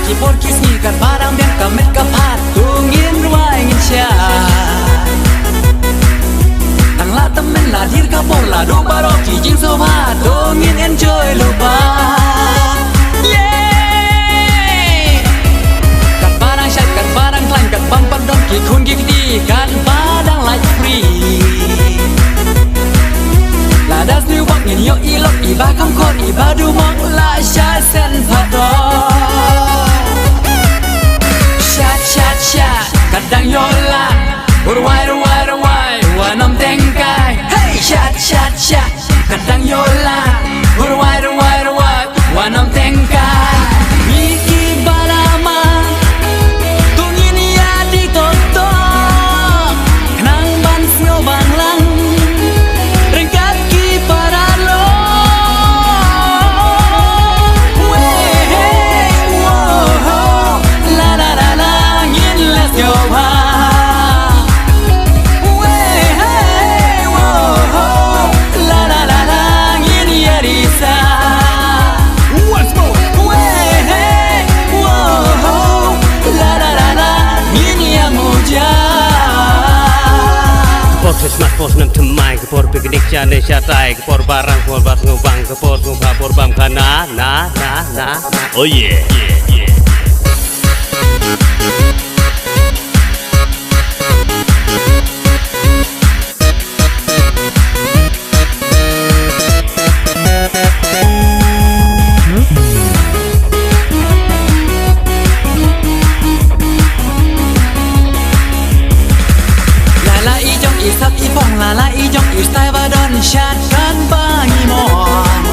kipor kisni kan barang den kamet kapat tungin ruai ngin sya tang la temen la dir kapor la do baro ki jing so ma tungin enjoy lupa kan barang syat kan barang klan kan bang pandong ki kun ki di kan padang la free la das new bang ngin yo ilok iba kam khor iba du mong la sha sen phato kadang yola urwai wanam tengkai hey shat kadang yola urwai wanam tengkai miki balama tungin ya di toto kenang ban sio banglang rengkat ki paralo Smartphone nem temai kepor piknik jane syatai kepor barang kepor bas ngubang kepor ngubah por bam kana na oh yeah Isap ipong lala ijong istai badon syatkan bangi mon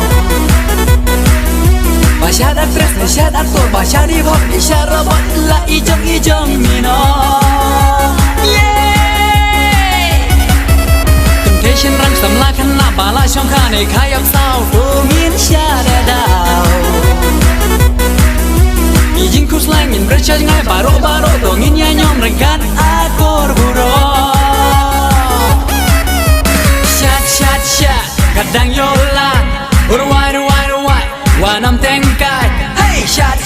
Basyad aktres, basyad aktor, basyad hip-hop, basyad robot la ijong mino Temptation rang samla kena bala syong kane kayak sao tungin syada dao Ijing kus langin bercaj ngai baro tungin nyanyom rekan akor buruk kadang yola urwai wanam tengkai hey shat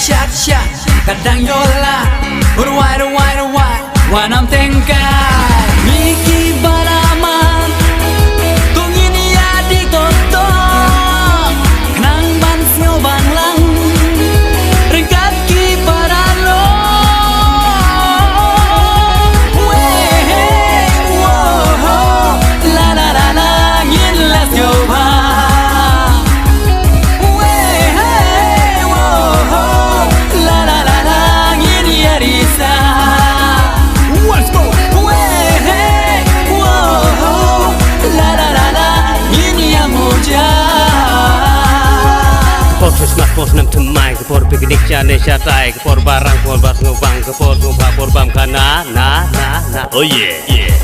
kadang yola urwai wanam tengkai miki baraman tungin ya di toto kenang ban sio banglang ringkat ki paralo Smartphone nem temai kepor piknik jane syatai kepor barang kepor bas ngubang kepor ngubah por bam kana na oh yeah